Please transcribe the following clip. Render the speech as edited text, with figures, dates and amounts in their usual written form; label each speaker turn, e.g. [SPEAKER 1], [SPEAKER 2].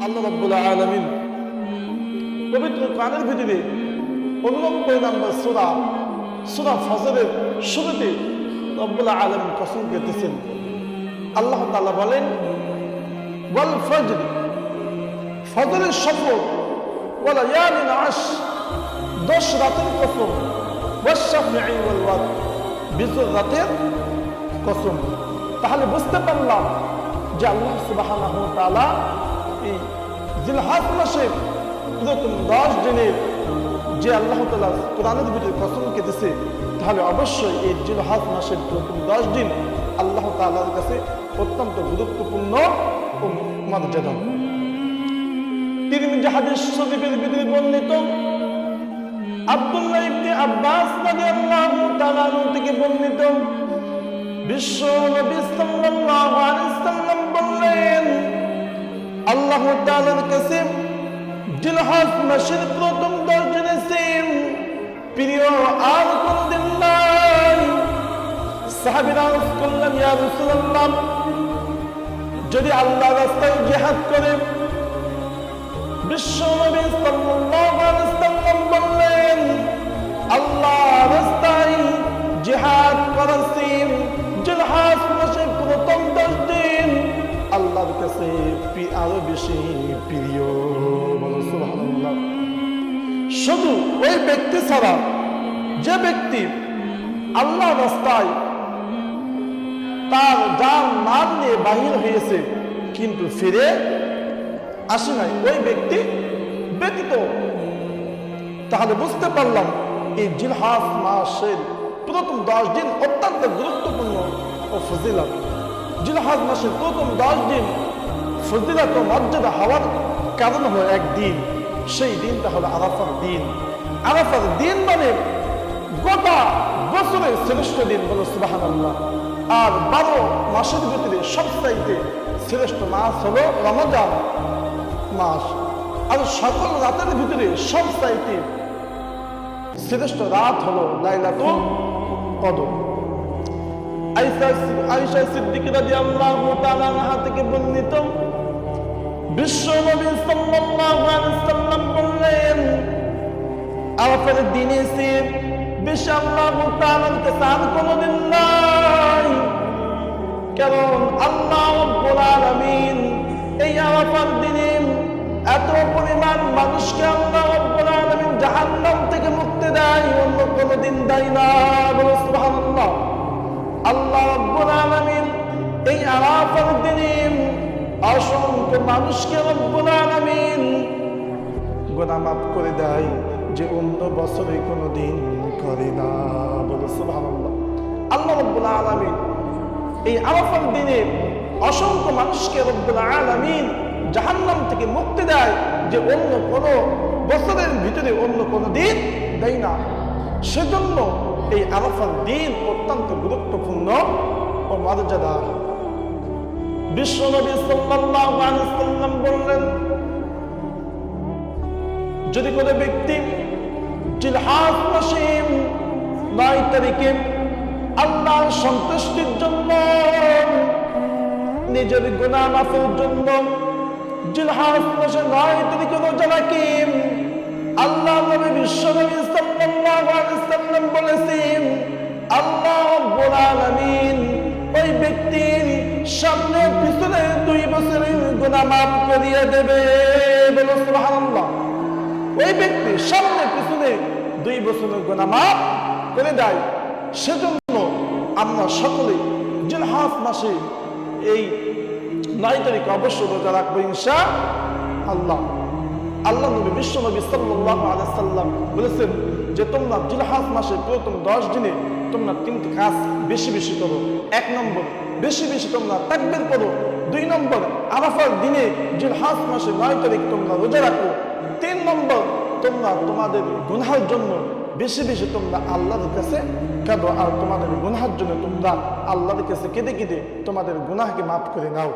[SPEAKER 1] আল্লাহ রাব্বুল আলামিন পবিত্র কোরআনের ভিতরে 89 নম্বর সূরা ফজরের শুরুতে রব্বুল আলামিন কসম করতেছেন। আল্লাহ তাআলা বলেন, ওয়াল ফজর, ফজরের শপথ, ওয়াল লায়ালিন আশর, 10 রাতের কসম, ওয়াশ শাফঈ ওয়াল ওয়াতর, 20 রাতের কসম। তাহলে বুঝতে পারলাম যে আল্লাহ সুবহানাহু ওয়া তাআলা এই জিলহজ মাসের প্রথম 10 দিনের যে আল্লাহ তাআলা কোরআনের ভিতরে কসম কেটেছে, তাহলে অবশ্যই এই জিলহজ মাসের প্রথম 10 দিন আল্লাহ তাআলার কাছে অত্যন্ত গুরুত্বপূর্ণ ও মর্যাদা। তিরমিজি হাদিস শরীফের ভিতরে বর্ণিত আব্দুল্লাহ ইবনে আব্বাস রাদিয়াল্লাহু তাআলা থেকে বর্ণিত, বিশ্ব নবী সাল্লাল্লাহু আলাইহি ওয়াসাল্লাম বললেন, আল্লাহ তাআলার কাছে জিলহজ মাসের প্রথম 10 দিনের চেয়ে প্রিয় আর কোন দিন নাই। সাহাবীরা বললেন, ইয়া রাসূলুল্লাহ, যদি আল্লাহর রাস্তায় জিহাদ করে? বিশ্ব নবী সাল্লাল্লাহু আলাইহি ওয়াসাল্লাম বললেন, আল্লাহর রাস্তায় জিহাদ করেছি জিলহজ মাসের প্রথম 10 দিন আল্লাহর কাছে আরো বেশি প্রিয়। বলো সুবহানাল্লাহ। শুধু ওই ব্যক্তি ছাড়া যে ব্যক্তি আল্লাহর রাস্তায় তার জান মাল নিয়ে বাহির হয়েছে কিন্তু ফিরে আসে নাই, ওই ব্যক্তি ব্যতীত। তাহলে বুঝতে পারলাম এই জিলহজ মাসের প্রথম 10 দিন অত্যন্ত গুরুত্বপূর্ণ ও ফজিলত। জিলহজ মাসের প্রথম 10 দিন ফজিলত ও মর্যাদা হওয়ার কারণ হলো একদিন, সেই দিনটা হলো আরাফার দিন। আরাফার দিন মানে গোটা বছরের শ্রেষ্ঠ দিন। বলো সুবহানাল্লাহ। আর 12 মাসের ভিতরে সবচাইতে শ্রেষ্ঠ মাস হলো রমজান মাস। আর সকল রাতের ভিতরে সবচাইতে শ্রেষ্ঠ রাত হলো লাইলাতুল কদর। আয়েশা সিদ্দিকা রাদিয়াল্লাহু তাআলা আনহা থেকে বর্ণিত, বিশ্ব নবী সাল্লাল্লাহু আলাইহি ওয়াসাল্লাম বললেন, আরাফার দিনে সে বেশি আল্লাহ তাআলার কাছে আর কোনো দিন নাই। কারণ আল্লাহ রাব্বুল আলামিন এই আরাফার দিনে এত পরিমাণ মানুষকে আল্লাহ রাব্বুল আলামিন জাহান্নাম থেকে মুক্তি দেয়, অন্য কোনো দিন দেয় না। বলো সুবহানাল্লাহ। আল্লাহ রাব্বুল আলামিন এই আরাফার দিনে অসংখ্য মানুষকে রব্বুল আলামিন গুনাহ মাফ করে দেয়, যে অন্য বছরে কোনো দিন করে না। বলো সুবহানাল্লাহ। আল্লাহ রাব্বুল আলামিন এই আরাফার দিনে অসংখ্য মানুষকে রব্বুল আলামিন জাহান্নাম থেকে মুক্তি দেয়, যে অন্য কোনো বছরের ভিতরে অন্য কোনো দিন দেয় না। সেজন্য এই আরাফার দিন অত্যন্ত গুরুত্বপূর্ণ ও মর্যাদা। বিশ্ব নবী সাল্লাল্লাহু আলাইহি ওয়াসাল্লাম বললেন, যদি কোনো ব্যক্তি জিলহজ মাসের 9 তারিখে আল্লাহর সন্তুষ্টির জন্য, নিজের গুনাহ মাফের জন্য জিলহজ মাসের 9 তারিখে রোজা রাখে, আল্লাহ নবী বিশ্ব নবী সাল্লাল্লাহু আলাইহি ওয়াসাল্লাম বলেছেন, আল্লাহ রাব্বুল আলামিন ওই ব্যক্তির সামনে পিছনে 2 বছরের গুনাহ মাফ করিয়ে দেবে। বলো সুবহানাল্লাহ। ওই ব্যক্তি সামনে পিছনে 2 বছরের গুনাহ মাফ করে দেয়। সেজন্য আমরা সকলে জিলহজ মাসে এই 9 তারিখে অবশ্যই রোজা রাখবো ইনশাআল্লাহ। আল্লাহ নবী বিশ্ব নবী সাল্লাল্লাহু আলাইহি ওয়াসাল্লাম বলেছেন যে তোমরা জিলহজ মাসের প্রথম 10 দিনে তোমরা 3টি কাজ বেশি বেশি করো। 1 নম্বর, বেশি বেশি তোমরা তাকবীর করো। 2 নম্বর, আরাফার দিনে জিলহজ মাসের 9 তারিখ তোমরা রোজা রাখো। 3 নম্বর, তোমরা তোমাদের গুনাহের জন্য বেশি বেশি তোমরা আল্লাহর কাছে কাঁদো, আর তোমাদের গুনাহের জন্য তোমরা আল্লাহর কাছে কেঁদে কেঁদে তোমাদের গুনাহকে মাফ করে নাও।